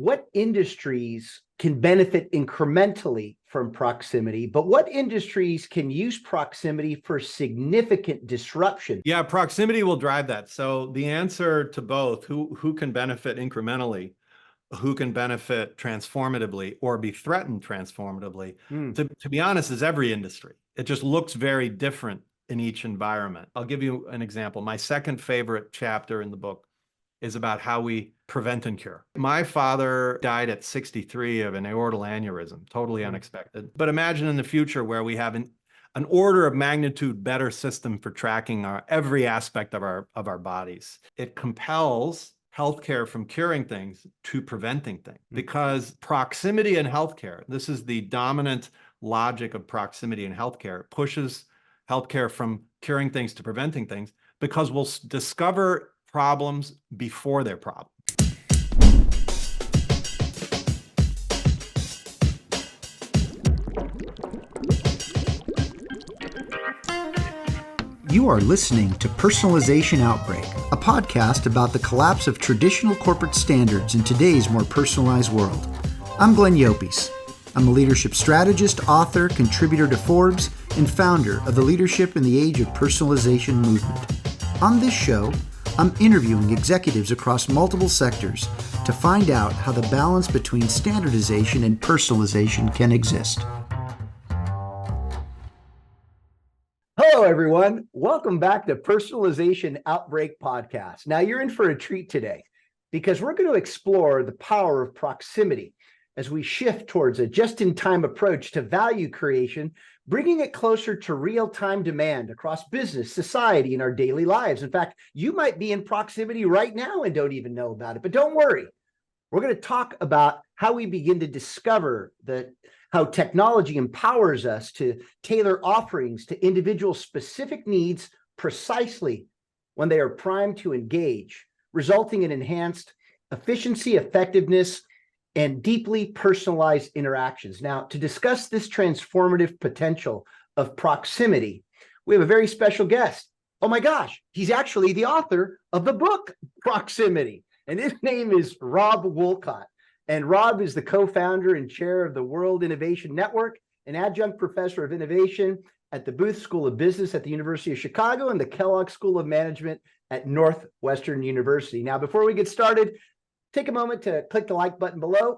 what industries can benefit incrementally from proximity, but what industries can use proximity for significant disruption? Yeah, proximity will drive that. So the answer to both, who can benefit incrementally, who can benefit transformatively or be threatened transformatively, to be honest, is every industry. It just looks very different in each environment. I'll give you an example. My second favorite chapter in the book is about how we prevent and cure. My father died at 63 of an aortal aneurysm, totally unexpected. But imagine in the future where we have an order of magnitude better system for tracking every aspect of our bodies. It compels healthcare from curing things to preventing things, because proximity in healthcare, this is the dominant logic of proximity in healthcare, pushes healthcare from curing things to preventing things, because we'll discover problems before they're problems. You are listening to Personalization Outbreak, a podcast about the collapse of traditional corporate standards in today's more personalized world. I'm Glenn Llopis. I'm a leadership strategist, author, contributor to Forbes, and founder of the Leadership in the Age of Personalization movement. On this show, I'm interviewing executives across multiple sectors to find out how the balance between standardization and personalization can exist. Hello, everyone. Welcome back to Personalization Outbreak Podcast. Now, you're in for a treat today because we're going to explore the power of proximity as we shift towards a just-in-time approach to value creation, bringing it closer to real-time demand across business, society, and our daily lives. In fact, you might be in proximity right now and don't even know about it, but don't worry. We're going to talk about how we begin to discover how technology empowers us to tailor offerings to individual specific needs precisely when they are primed to engage, resulting in enhanced efficiency, effectiveness, and deeply personalized interactions. Now, to discuss this transformative potential of proximity, we have a very special guest. Oh my gosh, he's actually the author of the book, Proximity, and his name is Rob Wolcott. And Rob is the co-founder and chair of the World Innovation Network, an adjunct professor of innovation at the Booth School of Business at the University of Chicago and the Kellogg School of Management at Northwestern University. Now, before we get started, take a moment to click the like button below,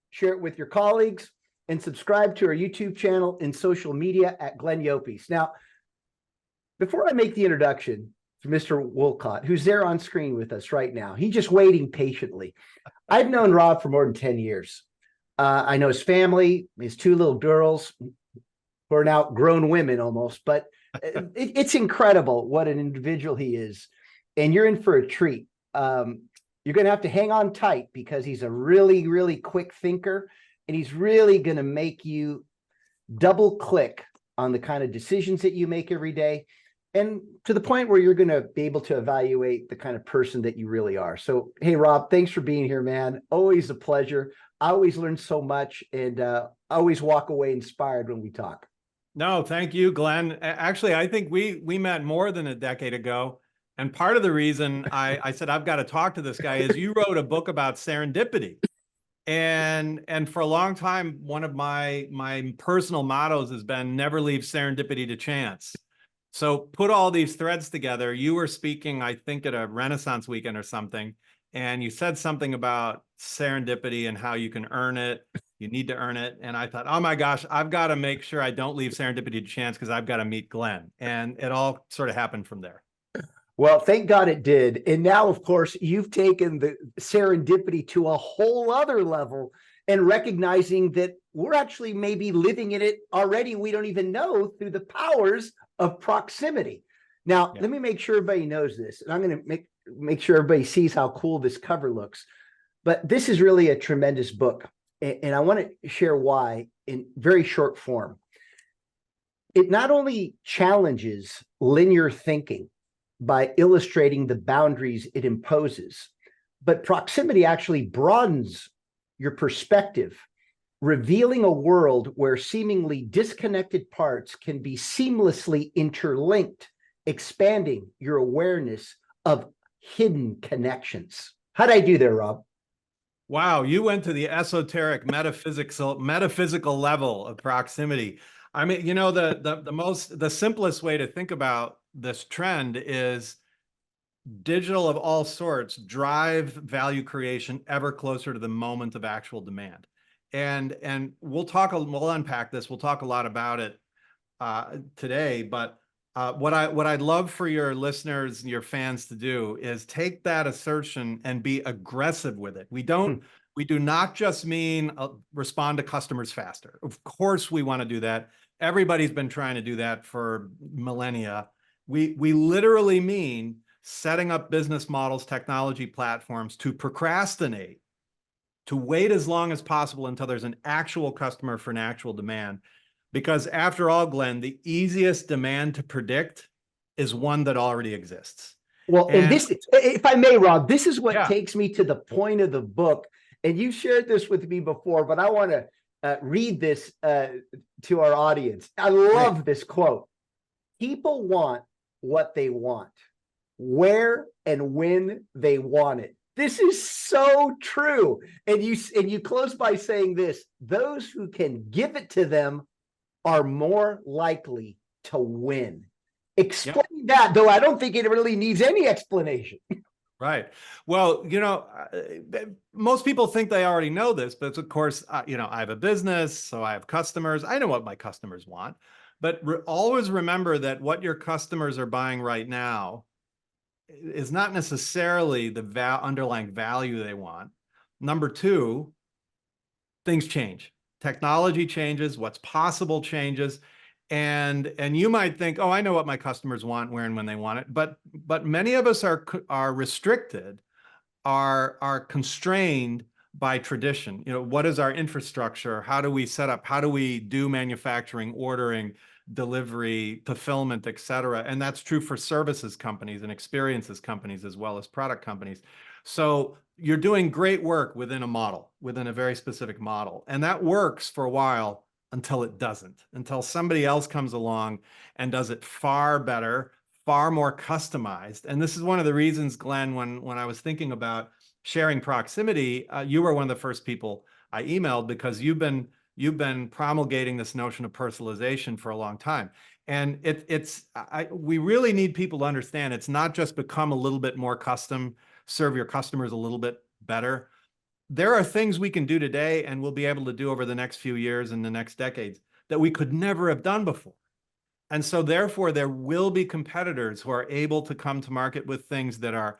share it with your colleagues, and subscribe to our YouTube channel and social media at Glenn Llopis. Now, before I make the introduction to Mr. Wolcott, who's there on screen with us right now, he's just waiting patiently. I've known Rob for more than 10 years. I know his family, his two little girls, who are now grown women almost, but it's incredible what an individual he is. And you're in for a treat. You're going to have to hang on tight because he's a really, really quick thinker, and he's really going to make you double click on the kind of decisions that you make every day, and to the point where you're going to be able to evaluate the kind of person that you really are. So, hey, Rob, thanks for being here, man. Always a pleasure. I always learn so much, and I always walk away inspired when we talk. No, thank you, Glenn. Actually, I think we met more than a decade ago. And part of the reason I said, I've got to talk to this guy is you wrote a book about serendipity. And for a long time, one of my personal mottos has been never leave serendipity to chance. So put all these threads together. You were speaking, I think, at a Renaissance weekend or something, and you said something about serendipity and how you can earn it. You need to earn it. And I thought, oh my gosh, I've got to make sure I don't leave serendipity to chance because I've got to meet Glenn. And it all sort of happened from there. Well, thank God it did. And now, of course, you've taken the serendipity to a whole other level and recognizing that we're actually maybe living in it already. We don't even know through the powers of proximity. Now, Let me make sure everybody knows this. And I'm going to make sure everybody sees how cool this cover looks. But this is really a tremendous book. And I want to share why in very short form. It not only challenges linear thinking by illustrating the boundaries it imposes, but proximity actually broadens your perspective, revealing a world where seemingly disconnected parts can be seamlessly interlinked, expanding your awareness of hidden connections. How'd I do there, Rob? Wow, you went to the esoteric metaphysical level of proximity. I mean, you know, the simplest way to think about this trend is digital of all sorts drive value creation ever closer to the moment of actual demand. And we'll unpack this. We'll talk a lot about it today, but what I'd love for your listeners and your fans to do is take that assertion and be aggressive with it. We do not just mean respond to customers faster. Of course, we want to do that. Everybody's been trying to do that for millennia. We literally mean setting up business models, technology platforms to procrastinate, to wait as long as possible until there's an actual customer for an actual demand. Because after all, Glenn, the easiest demand to predict is one that already exists. Well, and this, if I may, Rob, this is what takes me to the point of the book. And you shared this with me before, but I want to read this to our audience. I love this quote. People want what they want, where and when they want it. This is so true. And you close by saying this: those who can give it to them are more likely to win. Explain that, though I don't think it really needs any explanation. Right. Well, you know, most people think they already know this, but of course, you know, I have a business, so I have customers. I know what my customers want, but always remember that what your customers are buying right now is not necessarily the underlying value they want. Number two, things change. Technology changes, what's possible changes. And you might think, oh, I know what my customers want, where and when they want it. But many of us are restricted, are constrained by tradition. You know, what is our infrastructure? How do we set up? How do we do manufacturing, ordering, delivery, fulfillment, et cetera? And that's true for services companies and experiences companies as well as product companies. So you're doing great work within a model, within a very specific model. And that works for a while until it doesn't, until somebody else comes along and does it far better, far more customized. And this is one of the reasons, Glenn, when I was thinking about sharing proximity, you were one of the first people I emailed, because you've been promulgating this notion of personalization for a long time. And we really need people to understand it's not just become a little bit more custom, serve your customers a little bit better. There are things we can do today and we'll be able to do over the next few years and the next decades that we could never have done before. And so therefore, there will be competitors who are able to come to market with things that are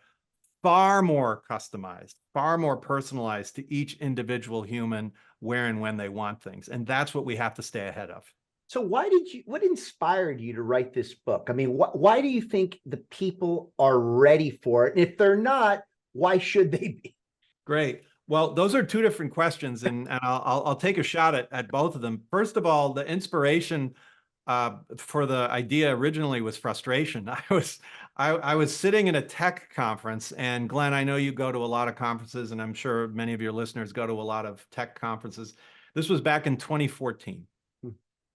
far more customized, far more personalized to each individual human, where and when they want things. And that's what we have to stay ahead of. So what inspired you to write this book? I mean, why do you think the people are ready for it? And if they're not, why should they be? Great. Well, those are two different questions, and I'll take a shot at both of them. First of all, the inspiration for the idea originally was frustration. I was sitting in a tech conference, and Glenn, I know you go to a lot of conferences, and I'm sure many of your listeners go to a lot of tech conferences. This was back in 2014.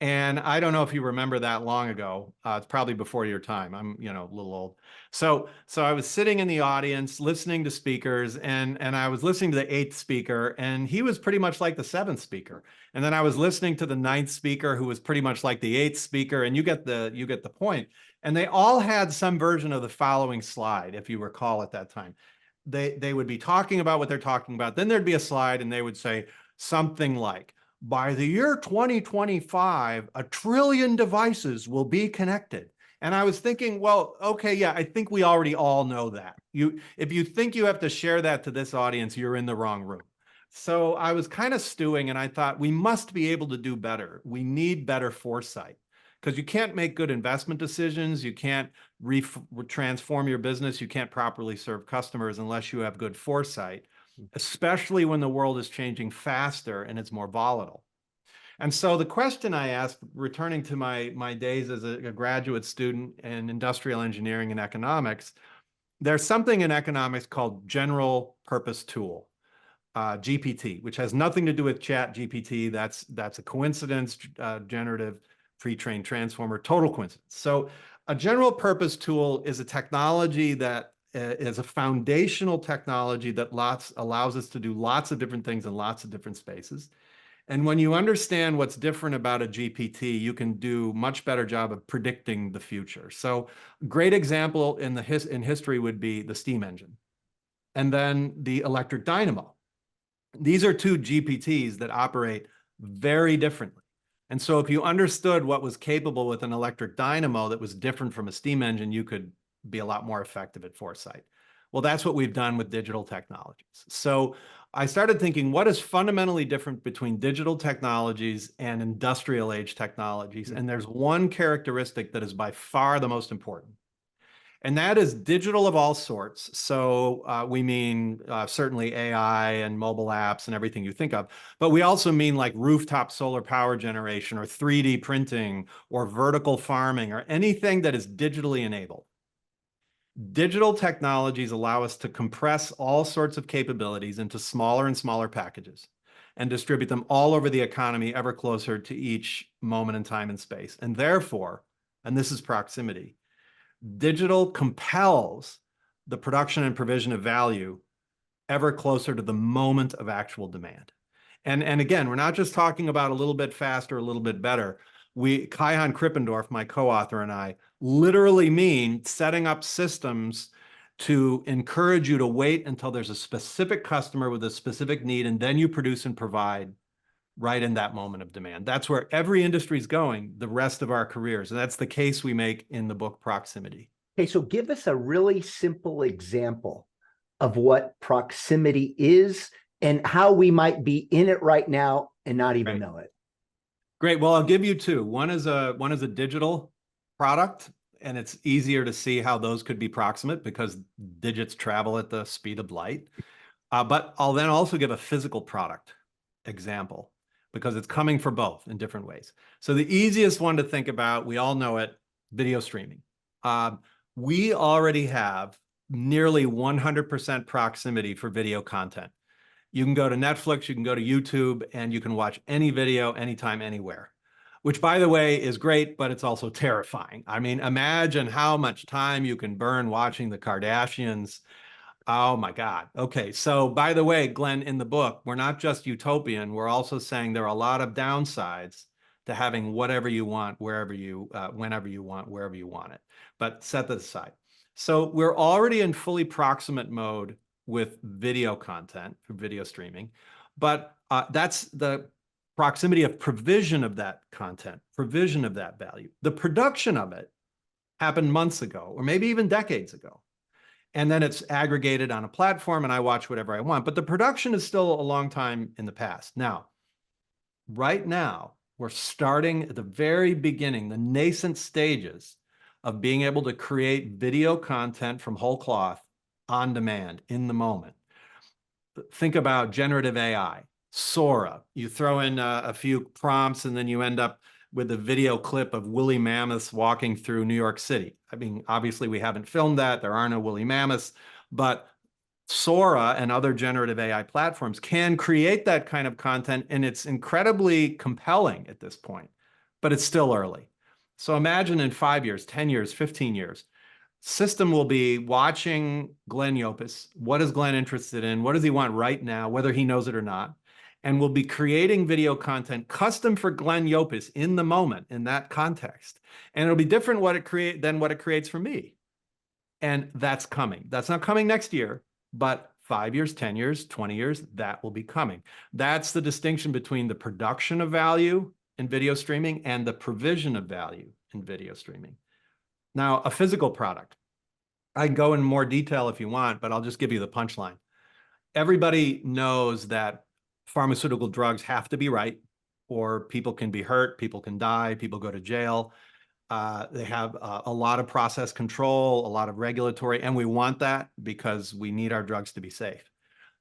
And I don't know if you remember that long ago. It's probably before your time. I'm, you know, a little old. So I was sitting in the audience listening to speakers, and I was listening to the 8th speaker, and he was pretty much like the 7th speaker. And then I was listening to the 9th speaker, who was pretty much like the 8th speaker, and you get the point. And they all had some version of the following slide, if you recall at that time. They would be talking about what they're talking about. Then there'd be a slide, and they would say something like, by the year 2025, 1 trillion devices will be connected. And I was thinking, well, okay, yeah, I think we already all know that. If you think you have to share that to this audience, you're in the wrong room. So I was kind of stewing, and I thought we must be able to do better. We need better foresight, because you can't make good investment decisions. You can't transform your business. You can't properly serve customers unless you have good foresight, especially when the world is changing faster and it's more volatile. And so the question I asked, returning to my days as a graduate student in industrial engineering and economics, there's something in economics called general purpose tool, GPT, which has nothing to do with Chat GPT. That's a coincidence, generative pre-trained transformer, total coincidence. So a general purpose tool is a technology that is a foundational technology that allows us to do lots of different things in lots of different spaces. And when you understand what's different about a GPT, you can do much better job of predicting the future. So great example in history would be the steam engine, and then the electric dynamo. These are two GPTs that operate very differently. And so if you understood what was capable with an electric dynamo that was different from a steam engine, you could be a lot more effective at foresight. Well, that's what we've done with digital technologies. So I started thinking, what is fundamentally different between digital technologies and industrial age technologies? And there's one characteristic that is by far the most important. And that is digital of all sorts. So we mean certainly AI and mobile apps and everything you think of, but we also mean like rooftop solar power generation or 3D printing or vertical farming or anything that is digitally enabled. Digital technologies allow us to compress all sorts of capabilities into smaller and smaller packages and distribute them all over the economy ever closer to each moment in time and space. And therefore, and this is proximity, digital compels the production and provision of value ever closer to the moment of actual demand. And again, we're not just talking about a little bit faster, a little bit better. Kai-Han Krippendorf, my co-author, and I literally mean setting up systems to encourage you to wait until there's a specific customer with a specific need, and then you produce and provide right in that moment of demand. That's where every industry is going the rest of our careers. And that's the case we make in the book Proximity. Okay, so give us a really simple example of what proximity is and how we might be in it right now and not even know it. Great. Well, I'll give you two. One is a digital product, and it's easier to see how those could be proximate because digits travel at the speed of light. But I'll then also give a physical product example, because it's coming for both in different ways. So the easiest one to think about, we all know it, video streaming. We already have nearly 100% proximity for video content. You can go to Netflix, you can go to YouTube, and you can watch any video, anytime, anywhere, which, by the way, is great, but it's also terrifying. I mean, imagine how much time you can burn watching the Kardashians. Oh my God. Okay. So by the way, Glenn, in the book, we're not just utopian. We're also saying there are a lot of downsides to having whatever you want, wherever you, whenever you want, wherever you want it. But set that aside. So we're already in fully proximate mode with video content for video streaming, but that's the proximity of provision of that content, provision of that value. The production of it happened months ago, or maybe even decades ago. And then it's aggregated on a platform and I watch whatever I want. But the production is still a long time in the past. Now, right now, we're starting at the very beginning, the nascent stages of being able to create video content from whole cloth on demand in the moment. Think about generative AI, Sora. You throw in a few prompts and then you end up with a video clip of woolly mammoths walking through New York City. I mean, obviously we haven't filmed that. There are no woolly mammoths, but Sora and other generative AI platforms can create that kind of content, and it's incredibly compelling at this point, but it's still early. So imagine in 5 years, 10 years, 15 years, system will be watching Glenn Llopis. What is Glenn interested in? What does he want right now, whether he knows it or not? And we'll be creating video content custom for Glenn Llopis in the moment, in that context. And it'll be different than what it creates for me. And that's coming. That's not coming next year, but 5 years, 10 years, 20 years, that will be coming. That's the distinction between the production of value in video streaming and the provision of value in video streaming. Now, a physical product. I can go in more detail if you want, but I'll just give you the punchline. Everybody knows that pharmaceutical drugs have to be right, or people can be hurt, people can die, people go to jail. They have a lot of process control, a lot of regulatory, and we want that because we need our drugs to be safe.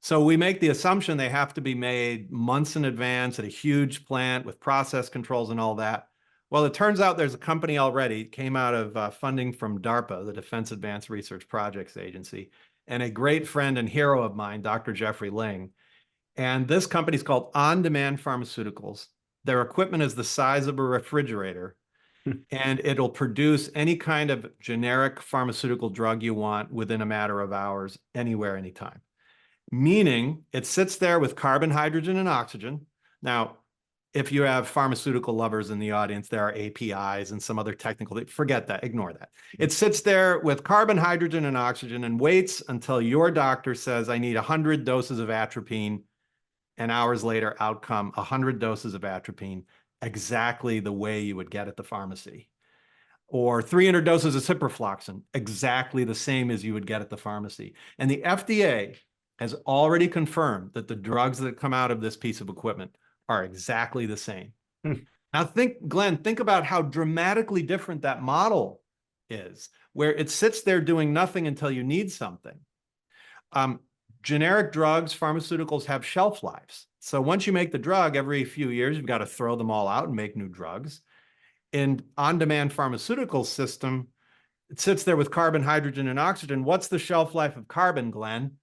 So we make the assumption they have to be made months in advance at a huge plant with process controls and all that. Well, it turns out there's a company already, came out of funding from DARPA, the Defense Advanced Research Projects Agency, and a great friend and hero of mine, Dr. Jeffrey Ling. And this company is called On Demand Pharmaceuticals. Their equipment is the size of a refrigerator. and it'll produce any kind of generic pharmaceutical drug you want within a matter of hours, anywhere, anytime. Meaning it sits there with carbon, hydrogen, and oxygen. Now, if you have pharmaceutical lovers in the audience, there are APIs and some other technical, forget that, ignore that. It sits there with carbon, hydrogen, and oxygen and waits until your doctor says, I need 100 doses of atropine, and hours later, out come 100 doses of atropine, exactly the way you would get at the pharmacy. Or 300 doses of ciprofloxacin, exactly the same as you would get at the pharmacy. And the FDA has already confirmed that the drugs that come out of this piece of equipment are exactly the same. Now Glenn, think about how dramatically different that model is, where it sits there doing nothing until you need something. Generic drugs, pharmaceuticals have shelf lives. So once you make the drug, every few years, you've got to throw them all out and make new drugs. In on-demand pharmaceutical system, it sits there with carbon, hydrogen, and oxygen. What's the shelf life of carbon, Glenn?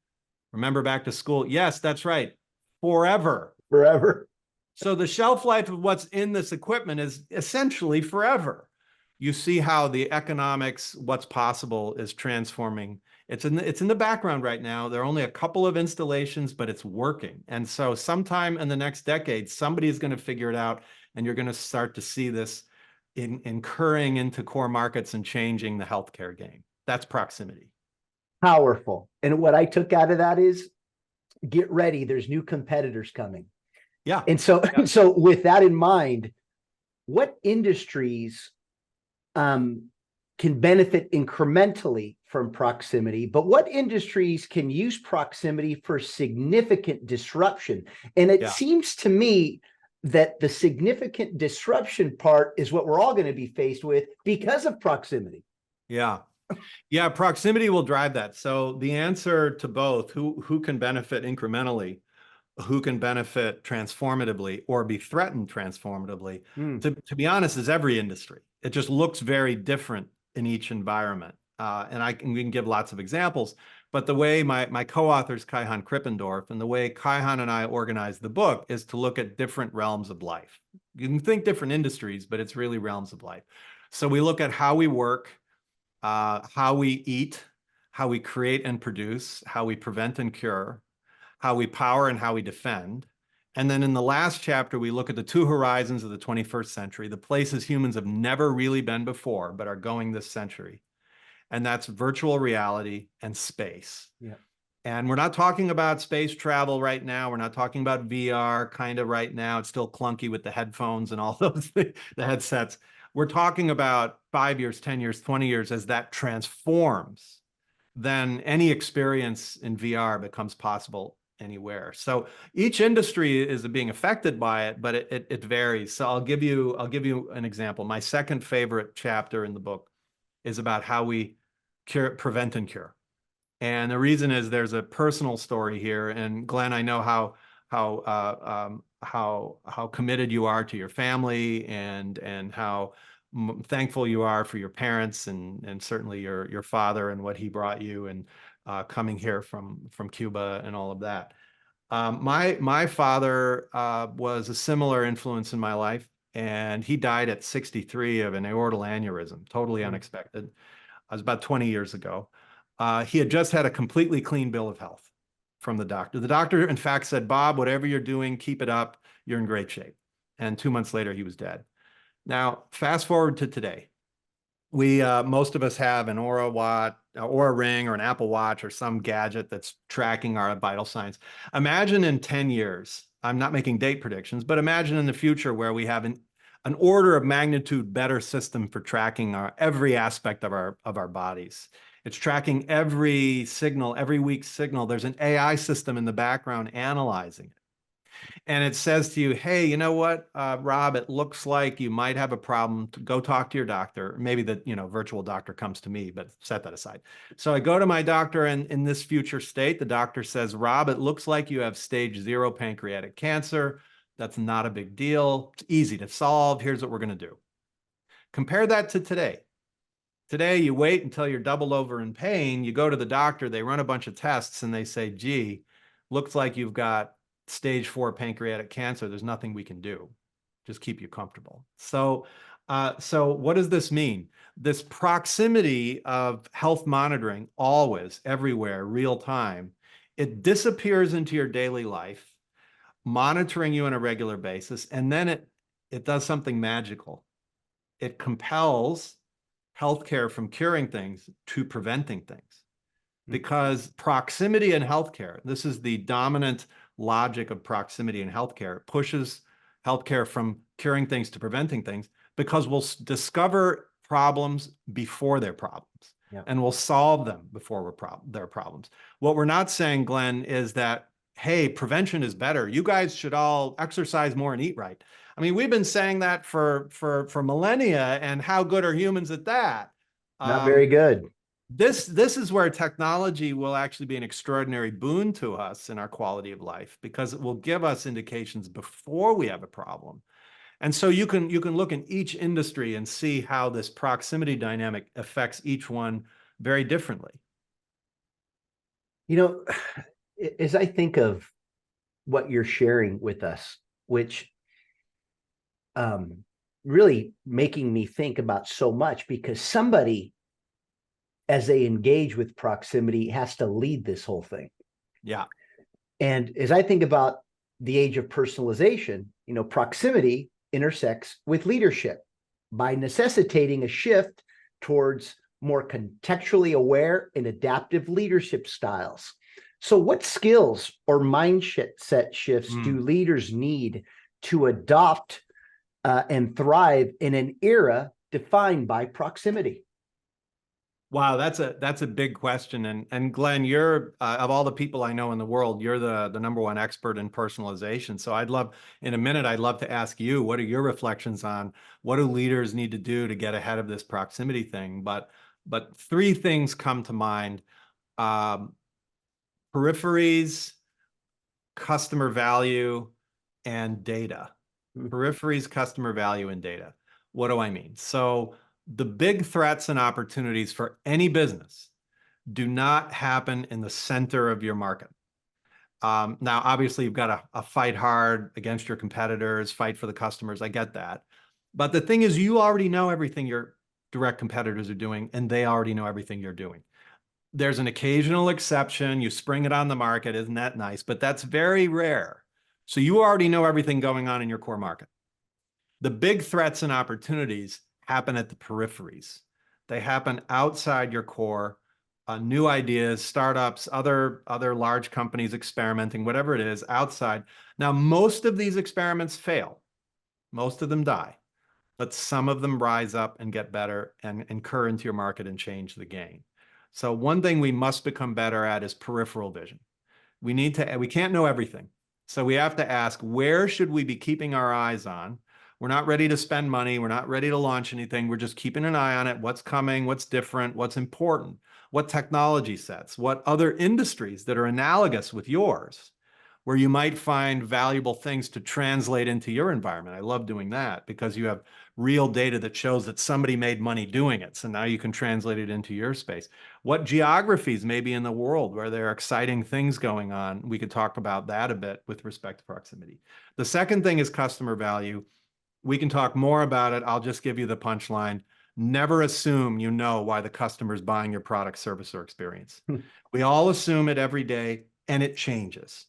Remember back to school? Yes, that's right. Forever. Forever. So the shelf life of what's in this equipment is essentially forever. You see how the economics, what's possible, is transforming. It's in the background right now. There are only a couple of installations, but it's working. And so sometime in the next decade, somebody is going to figure it out, and you're going to start to see this incurring into core markets and changing the healthcare game. That's proximity. Powerful. And what I took out of that is, get ready. There's new competitors coming. Yeah. And so, so with that in mind, what industries can benefit incrementally from proximity, but what industries can use proximity for significant disruption? And it seems to me that the significant disruption part is what we're all going to be faced with because of proximity. Yeah. Yeah, proximity will drive that. So the answer to both, who can benefit incrementally, who can benefit transformatively or be threatened transformatively, to be honest, is every industry. It just looks very different in each environment. And we can give lots of examples, but the way my co-authors, Kaihan Krippendorf, and the way Kaihan and I organize the book is to look at different realms of life. You can think different industries, but it's really realms of life. So we look at how we work, how we eat, how we create and produce, how we prevent and cure, how we power and how we defend. And then in the last chapter, we look at the two horizons of the 21st century, the places humans have never really been before, but are going this century. And that's virtual reality and space. Yeah. And we're not talking about space travel right now. We're not talking about VR kind of right now. It's still clunky with the headphones and all those things, the headsets. We're talking about 5 years, 10 years, 20 years. As that transforms, then any experience in VR becomes possible anywhere. So each industry is being affected by it, but it varies. So I'll give you an example. My second favorite chapter in the book is about how we prevent and cure. And the reason is there's a personal story here. And Glenn, I know how committed you are to your family, and how thankful you are for your parents, and certainly your father and what he brought you, and coming here from Cuba and all of that. My father was a similar influence in my life, and he died at 63 of an aortal aneurysm, totally unexpected. It was about 20 years ago. He had just had a completely clean bill of health from the doctor. The doctor, in fact, said, Bob, whatever you're doing, keep it up. You're in great shape. And 2 months later, he was dead. Now, fast forward to today. Most of us have an Oura Ring or an Apple Watch or some gadget that's tracking our vital signs. Imagine in 10 years, I'm not making date predictions, but imagine in the future where we have an order of magnitude better system for tracking every aspect of our bodies. It's tracking every signal, every weak signal. There's an AI system in the background analyzing it. And it says to you, hey, you know what, Rob, it looks like you might have a problem. Go talk to your doctor. Maybe the virtual doctor comes to me, but set that aside. So I go to my doctor, and in this future state, the doctor says, Rob, it looks like you have stage 0 pancreatic cancer. That's not a big deal. It's easy to solve. Here's what we're going to do. Compare that to today. Today, you wait until you're double over in pain. You go to the doctor, they run a bunch of tests, and they say, gee, looks like you've got stage 4 pancreatic cancer. There's nothing we can do. Just keep you comfortable. So So what does this mean? This proximity of health monitoring, always, everywhere, real time, it disappears into your daily life, monitoring you on a regular basis, and then it does something magical. It compels healthcare from curing things to preventing things. Because proximity in healthcare, this is the dominant logic of proximity in healthcare, pushes healthcare from curing things to preventing things, because we'll discover problems before they're problems, and we'll solve them before they're problems. What we're not saying, Glenn, is that, hey, prevention is better. You guys should all exercise more and eat right. I mean, we've been saying that for millennia, and how good are humans at that? Not very good. This is where technology will actually be an extraordinary boon to us in our quality of life, because it will give us indications before we have a problem. And so you can look in each industry and see how this proximity dynamic affects each one very differently. You know, as I think of what you're sharing with us, which really making me think about so much, because somebody, as they engage with proximity, has to lead this whole thing. Yeah. And as I think about the age of personalization, proximity intersects with leadership by necessitating a shift towards more contextually aware and adaptive leadership styles. So what skills or mindset shifts do leaders need to adopt and thrive in an era defined by proximity? Wow, that's a big question. And Glenn, you're of all the people I know in the world, you're the number one expert in personalization. So in a minute, I'd love to ask you, what are your reflections on what do leaders need to do to get ahead of this proximity thing? But three things come to mind: peripheries, customer value, and data. Peripheries, customer value, and data. What do I mean? So the big threats and opportunities for any business do not happen in the center of your market. Now, obviously, you've got to fight hard against your competitors, fight for the customers. I get that. But the thing is, you already know everything your direct competitors are doing, and they already know everything you're doing. There's an occasional exception. You spring it on the market. Isn't that nice? But that's very rare. So you already know everything going on in your core market. The big threats and opportunities happen at the peripheries. They happen outside your core, new ideas, startups, other large companies experimenting, whatever it is, outside. Now, most of these experiments fail. Most of them die. But some of them rise up and get better and incur into your market and change the game. So one thing we must become better at is peripheral vision. We can't know everything. So we have to ask, where should we be keeping our eyes on? We're not ready to spend money. We're not ready to launch anything. We're just keeping an eye on it. What's coming, what's different, what's important, what technology sets, what other industries that are analogous with yours, where you might find valuable things to translate into your environment. I love doing that because you have real data that shows that somebody made money doing it. So now you can translate it into your space. What geographies may be in the world where there are exciting things going on? We could talk about that a bit with respect to proximity. The second thing is customer value. We can talk more about it. I'll just give you the punchline. Never assume you know why the customer is buying your product, service, or experience. We all assume it every day, and it changes.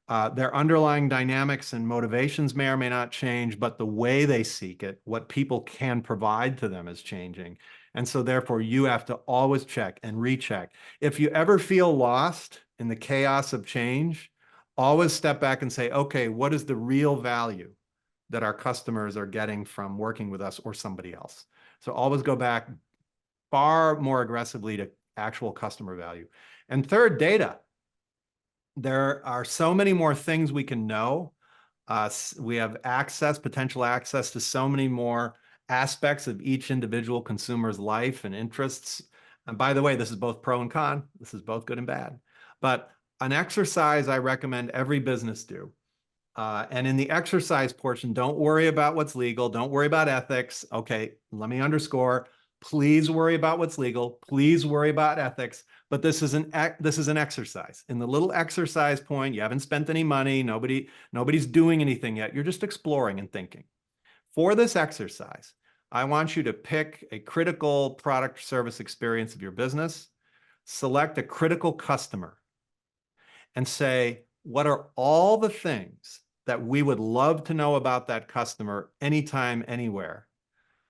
Their underlying dynamics and motivations may or may not change, but the way they seek it, what people can provide to them, is changing. And so therefore, you have to always check and recheck. If you ever feel lost in the chaos of change, always step back and say, okay, what is the real value that our customers are getting from working with us or somebody else? So always go back far more aggressively to actual customer value. And third, data. There are so many more things we can know. We have potential access to so many more aspects of each individual consumer's life and interests. And by the way, this is both pro and con. This is both good and bad. But an exercise I recommend every business do. And in the exercise portion, don't worry about what's legal. Don't worry about ethics. Okay, let me underscore. Please worry about what's legal. Please worry about ethics. But this is an exercise. In the little exercise point, you haven't spent any money. Nobody's doing anything yet. You're just exploring and thinking. For this exercise, I want you to pick a critical product or service experience of your business, select a critical customer, and say, what are all the things that we would love to know about that customer anytime, anywhere?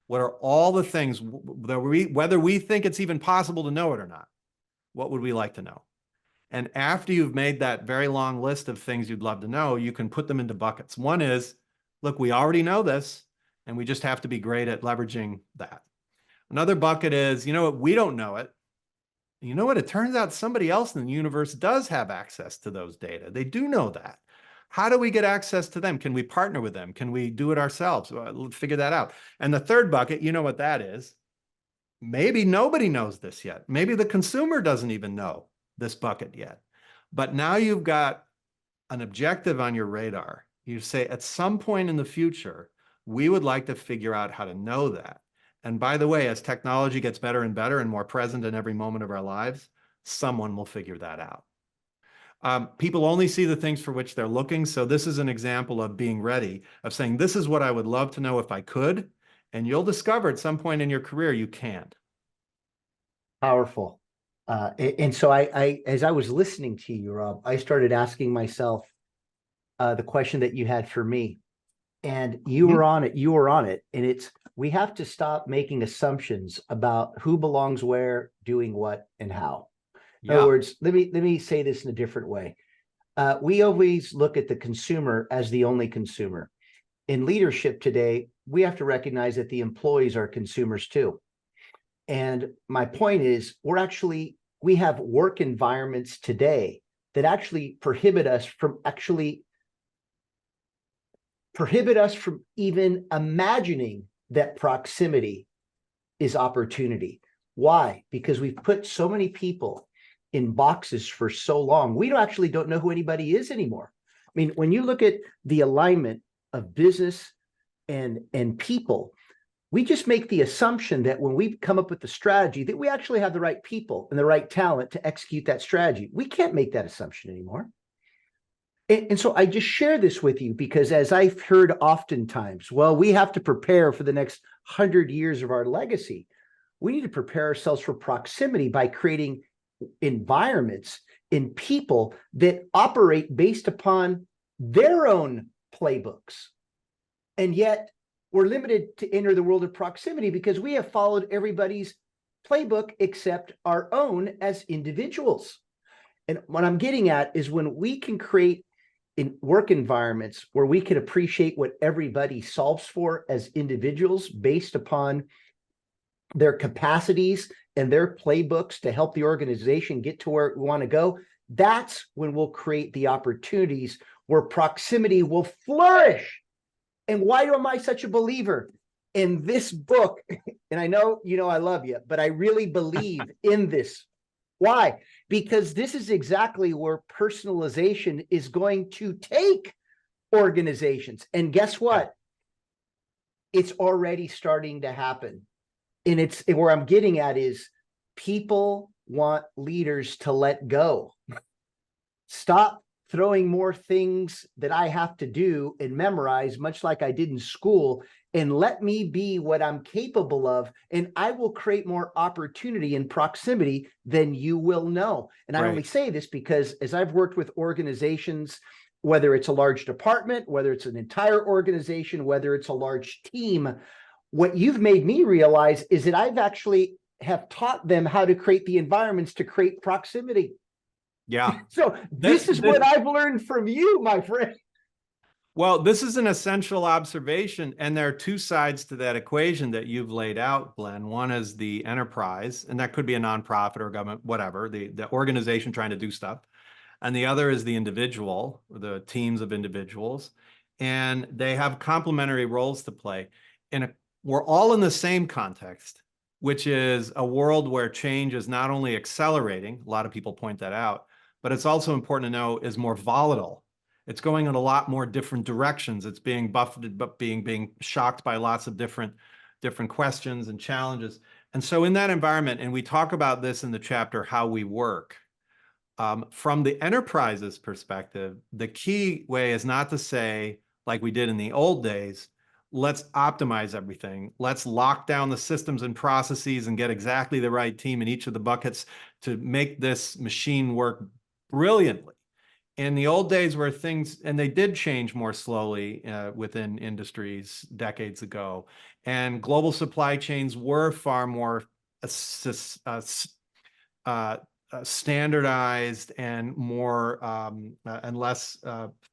What are all the things that whether we think it's even possible to know it or not, what would we like to know? And after you've made that very long list of things you'd love to know, you can put them into buckets. One is, look, we already know this, and we just have to be great at leveraging that. Another bucket is, you know what, we don't know it. You know what, it turns out somebody else in the universe does have access to those data. They do know that. How do we get access to them? Can we partner with them? Can we do it ourselves? Well, figure that out. And the third bucket, you know what that is. Maybe nobody knows this yet. Maybe the consumer doesn't even know this bucket yet. But now you've got an objective on your radar. You say, at some point in the future, we would like to figure out how to know that. And by the way, as technology gets better and better and more present in every moment of our lives, someone will figure that out. People only see the things for which they're looking. So this is an example of being ready, of saying, this is what I would love to know if I could. And you'll discover at some point in your career, you can't. Powerful. And so I, as I was listening to you, Rob, I started asking myself the question that you had for me. And you were on it. And it's, we have to stop making assumptions about who belongs where, doing what, and how. In other words, let me say this in a different way. We always look at the consumer as the only consumer. In leadership today, we have to recognize that the employees are consumers too. And my point is, we have work environments today that actually prohibit us from even imagining that proximity is opportunity. Why? Because we've put so many people in boxes for so long. We don't know who anybody is anymore. I mean, when you look at the alignment of business and people, we just make the assumption that when we come up with the strategy, that we actually have the right people and the right talent to execute that strategy. We can't make that assumption anymore. And so I just share this with you because, as I've heard oftentimes, well, we have to prepare for the next 100 years of our legacy. We need to prepare ourselves for proximity by creating environments in people that operate based upon their own playbooks. And yet we're limited to enter the world of proximity because we have followed everybody's playbook except our own as individuals. And what I'm getting at is, when we can create in work environments where we can appreciate what everybody solves for as individuals based upon their capacities and their playbooks to help the organization get to where we want to go, that's when we'll create the opportunities where proximity will flourish. And why am I such a believer in this book? And I know, I love you, but I really believe in this. Why? Because this is exactly where personalization is going to take organizations. And guess what? It's already starting to happen. And it's where I'm getting at is, people want leaders to let go. Stop throwing more things that I have to do and memorize, much like I did in school, and let me be what I'm capable of, and I will create more opportunity and proximity than you will know. And I only say this because, as I've worked with organizations, whether it's a large department, whether it's an entire organization, whether it's a large team, what you've made me realize is that I've actually have taught them how to create the environments to create proximity. Yeah. So this is what I've learned from you, my friend. Well, this is an essential observation, and there are two sides to that equation that you've laid out, Glenn. One is the enterprise, and that could be a nonprofit or government, whatever, the organization trying to do stuff. And the other is the individual, or the teams of individuals, and they have complementary roles to play. And we're all in the same context, which is a world where change is not only accelerating, a lot of people point that out, but it's also important to know is more volatile. It's going in a lot more different directions. It's being buffeted, but being shocked by lots of different questions and challenges. And so in that environment, and we talk about this in the chapter, How We Work, from the enterprise's perspective, the key way is not to say, like we did in the old days, let's optimize everything. Let's lock down the systems and processes and get exactly the right team in each of the buckets to make this machine work brilliantly. In the old days where things, and they did change more slowly within industries decades ago, and global supply chains were far more standardized and more and less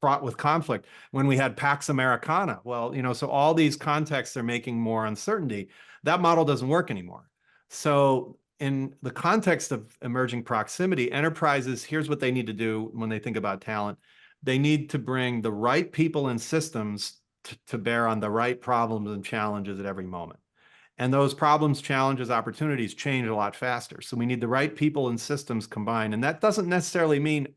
fraught with conflict when we had Pax Americana. Well, so all these contexts are making more uncertainty. That model doesn't work anymore. So in the context of emerging proximity, enterprises, here's what they need to do when they think about talent. They need to bring the right people and systems to bear on the right problems and challenges at every moment. And those problems, challenges, opportunities change a lot faster. So we need the right people and systems combined. And that doesn't necessarily mean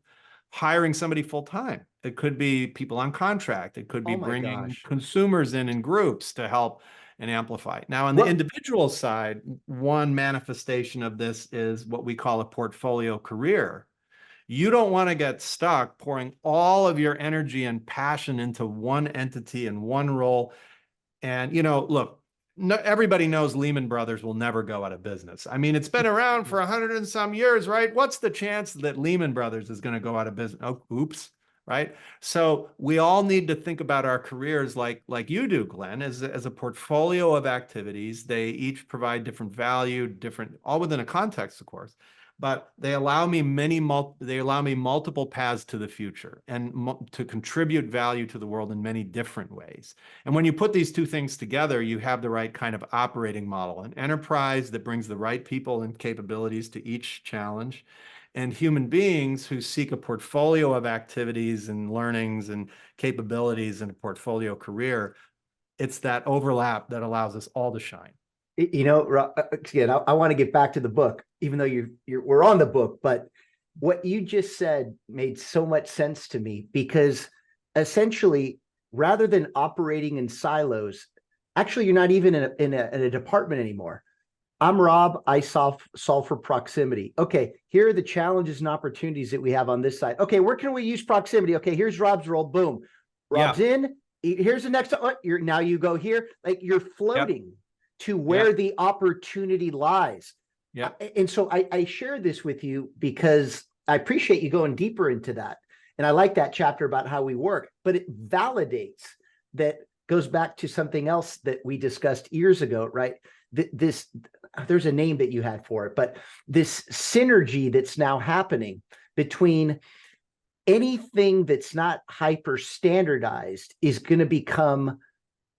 hiring somebody full time. It could be people on contract. It could be bringing consumers in groups to help and amplify. Now, on the individual side, one manifestation of this is what we call a portfolio career. You don't want to get stuck pouring all of your energy and passion into one entity and one role. And, look, everybody knows Lehman Brothers will never go out of business. I mean, it's been around for 100 and some years, right? What's the chance that Lehman Brothers is going to go out of business? Oh, oops, right? So we all need to think about our careers like you do, Glenn, as a portfolio of activities. They each provide different value, all within a context, of course. But they allow me multiple paths to the future and to contribute value to the world in many different ways. And when you put these two things together, you have the right kind of operating model, an enterprise that brings the right people and capabilities to each challenge, and human beings who seek a portfolio of activities and learnings and capabilities in a portfolio career. It's that overlap that allows us all to shine. Again, I want to get back to the book, even though we're on the book, but what you just said made so much sense to me, because essentially, rather than operating in silos, actually, you're not even in a department anymore. I'm Rob. I solve for proximity. Okay, here are the challenges and opportunities that we have on this side. Okay, where can we use proximity? Okay, here's Rob's role. Boom, Rob's in. Here's the next. Now you go here. Like you're floating to where the opportunity lies. Yeah. And so I share this with you because I appreciate you going deeper into that. And I like that chapter about how we work, but it validates that, goes back to something else that we discussed years ago, right? There's a name that you had for it, but this synergy that's now happening between anything that's not hyper standardized is going to become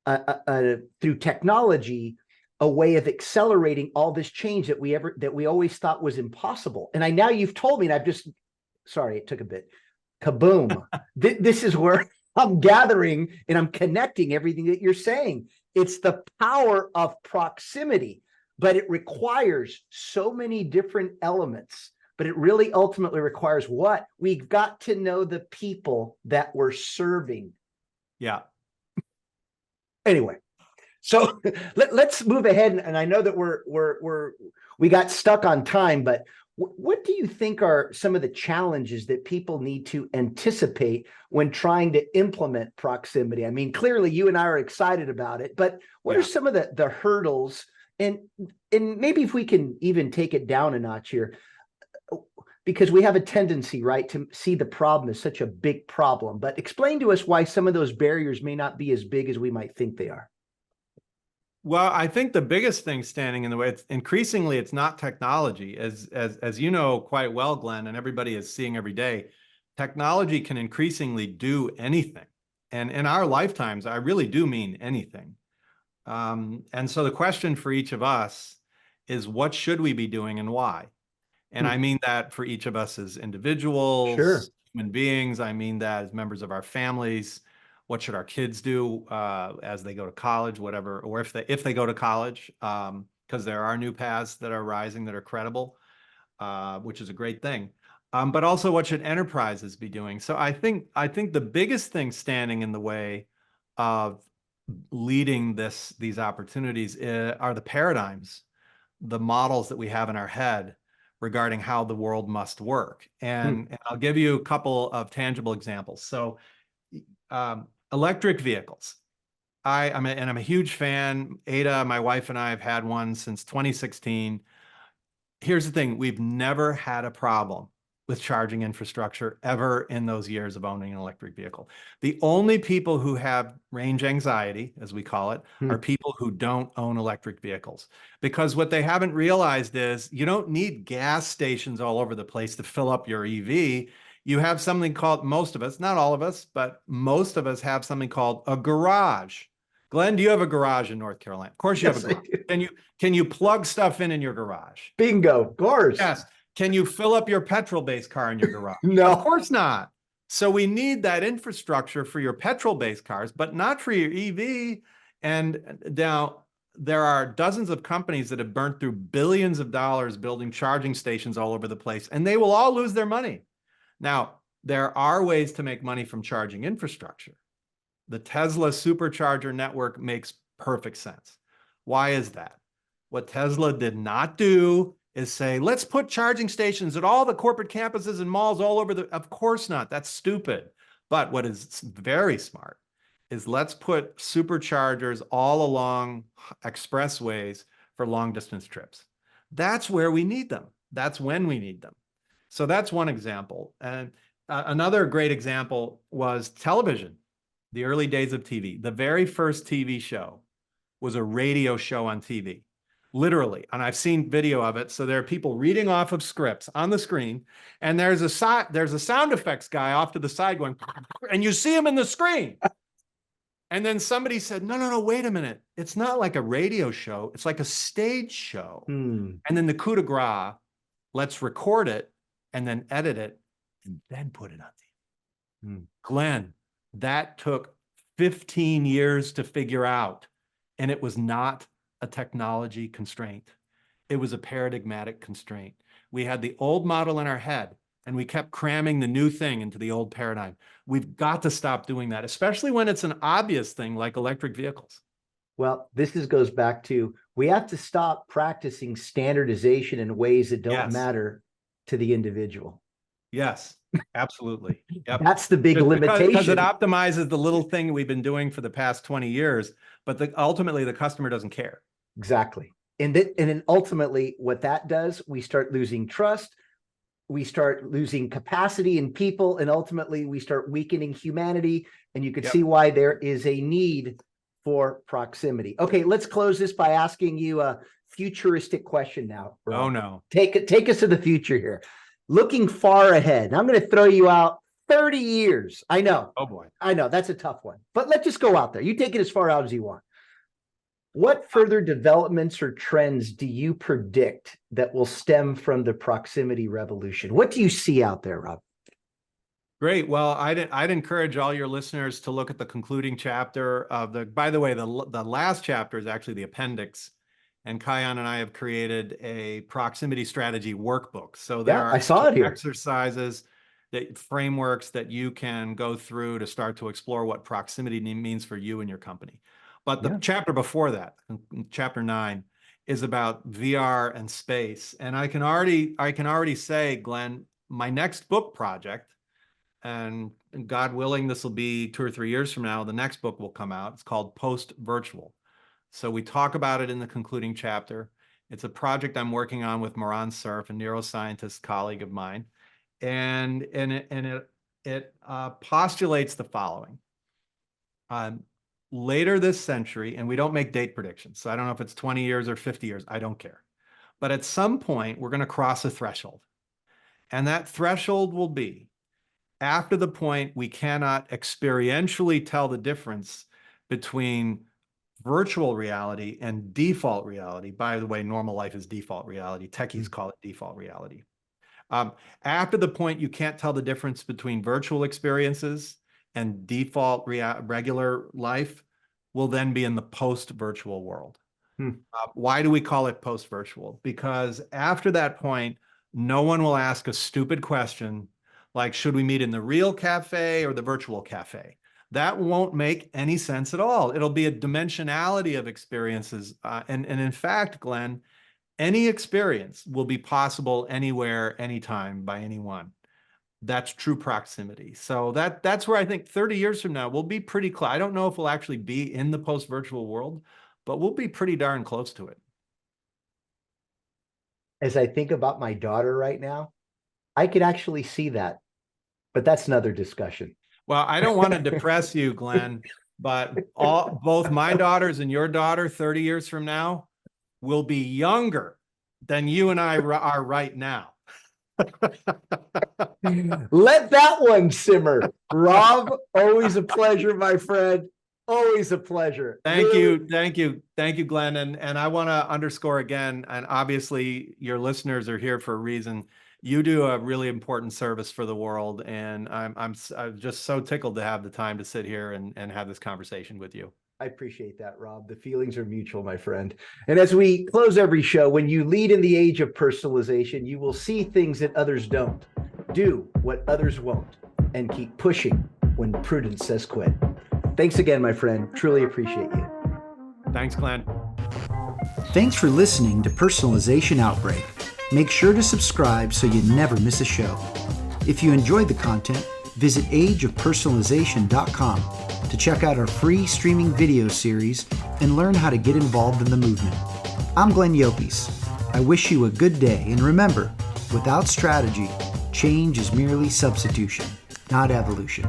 through technology a way of accelerating all this change that we always thought was impossible. And now you've told me, and sorry, it took a bit. Kaboom. This is where I'm gathering and I'm connecting everything that you're saying. It's the power of proximity, but it requires so many different elements. But it really ultimately requires what? We've got to know the people that we're serving. Yeah. Anyway, so let's move ahead. And I know that we got stuck on time, but what do you think are some of the challenges that people need to anticipate when trying to implement proximity? I mean, clearly you and I are excited about it, but what are some of the hurdles? And maybe if we can even take it down a notch here, because we have a tendency, right, to see the problem as such a big problem. But explain to us why some of those barriers may not be as big as we might think they are. Well, I think the biggest thing standing in the way, it's not technology, as you know quite well, Glenn, and everybody is seeing every day. Technology can increasingly do anything, and in our lifetimes, I really do mean anything. And so the question for each of us is, what should we be doing and why? And I mean that for each of us as individuals, human beings. I mean that as members of our families. What should our kids do as they go to college, whatever, or if they go to college, because there are new paths that are rising that are credible, which is a great thing. But also, what should enterprises be doing? So I think the biggest thing standing in the way of leading these opportunities are the paradigms, the models that we have in our head regarding how the world must work. And I'll give you a couple of tangible examples. So electric vehicles. I'm a huge fan. Ada, my wife, and I have had one since 2016. Here's the thing. We've never had a problem with charging infrastructure ever in those years of owning an electric vehicle. The only people who have range anxiety, as we call it, are people who don't own electric vehicles. Because what they haven't realized is you don't need gas stations all over the place to fill up your EV. You have something called, most of us, not all of us, but most of us have something called a garage. Glenn, do you have a garage in North Carolina? Of course you have a garage. Can you plug stuff in your garage? Bingo, of course. Yes. Can you fill up your petrol-based car in your garage? No. Of course not. So we need that infrastructure for your petrol-based cars, but not for your EV. And now there are dozens of companies that have burnt through billions of dollars building charging stations all over the place, and they will all lose their money. Now, there are ways to make money from charging infrastructure. The Tesla supercharger network makes perfect sense. Why is that? What Tesla did not do is say, let's put charging stations at all the corporate campuses and malls all over of course not. That's stupid. But what is very smart is let's put superchargers all along expressways for long distance trips. That's where we need them. That's when we need them. So that's one example. And another great example was television, the early days of TV. The very first TV show was a radio show on TV. Literally, and I've seen video of it. So there are people reading off of scripts on the screen, and there's a sound effects guy off to the side going, and you see him in the screen. And then somebody said, no, wait a minute. It's not like a radio show. It's like a stage show. And then the coup de grace, let's record it and then edit it and then put it on TV. Glenn, that took 15 years to figure out, and it was not a technology constraint. It was a paradigmatic constraint. We had the old model in our head, and we kept cramming the new thing into the old paradigm. We've got to stop doing that, especially when it's an obvious thing like electric vehicles. Well, goes back to, we have to stop practicing standardization in ways that don't matter to the individual. Yes, absolutely. Yep. That's the big limitation. Because it optimizes the little thing we've been doing for the past 20 years, but ultimately the customer doesn't care. Exactly. And then ultimately what that does, we start losing trust, we start losing capacity in people, and ultimately we start weakening humanity. And you can see why there is a need for proximity. Okay, let's close this by asking you a futuristic question now, Rob. Oh no. Take us to the future here. Looking far ahead. I'm going to throw you out 30 years. I know. Oh boy. I know that's a tough one, but let's just go out there. You take it as far out as you want. What further developments or trends do you predict that will stem from the proximity revolution? What do you see out there, Rob? Great. Well, I'd encourage all your listeners to look at the concluding chapter of by the way, the last chapter is actually the appendix, and Kion and I have created a proximity strategy workbook. So there are I saw it here. Exercises, frameworks that you can go through to start to explore what proximity means for you and your company. But the chapter before that, chapter 9, is about VR and space. And I can already say, Glenn, my next book project, and God willing, this will be 2 or 3 years from now, the next book will come out. It's called Post Virtual. So we talk about it in the concluding chapter. It's a project I'm working on with Moran Cerf, a neuroscientist colleague of mine. And it postulates the following. Later this century, and we don't make date predictions, so I don't know if it's 20 years or 50 years, I don't care. But at some point, we're going to cross a threshold. And that threshold will be after the point we cannot experientially tell the difference between virtual reality and default reality. By the way, normal life is default reality. Techies call it default reality. After the point you can't tell the difference between virtual experiences and default regular life, will then be in the post-virtual world. Why do we call it post-virtual? Because after that point, no one will ask a stupid question like, should we meet in the real cafe or the virtual cafe? That won't make any sense at all. It'll be a dimensionality of experiences. And in fact, Glenn, any experience will be possible anywhere, anytime by anyone. that's true proximity. So that's where I think 30 years from now, we'll be pretty close. I don't know if we'll actually be in the post-virtual world, but we'll be pretty darn close to it. As I think about my daughter right now, I could actually see that, but that's another discussion. Well, I don't want to depress you, Glenn, but both my daughters and your daughter 30 years from now will be younger than you and I are right now. Let that one simmer. Rob, always a pleasure, my friend. Always a pleasure. Thank you, Glenn. And I want to underscore again, and obviously your listeners are here for a reason. You do a really important service for the world, and I'm just so tickled to have the time to sit here and have this conversation with you. I appreciate that, Rob. The feelings are mutual, my friend. And as we close every show, when you lead in the age of personalization, you will see things that others don't. Do what others won't, and keep pushing when prudence says quit. Thanks again, my friend. Truly appreciate you. Thanks, Glenn. Thanks for listening to Personalization Outbreak. Make sure to subscribe so you never miss a show. If you enjoyed the content, visit ageofpersonalization.com to check out our free streaming video series and learn how to get involved in the movement. I'm Glenn Llopis. I wish you a good day, and remember, without strategy, change is merely substitution, not evolution.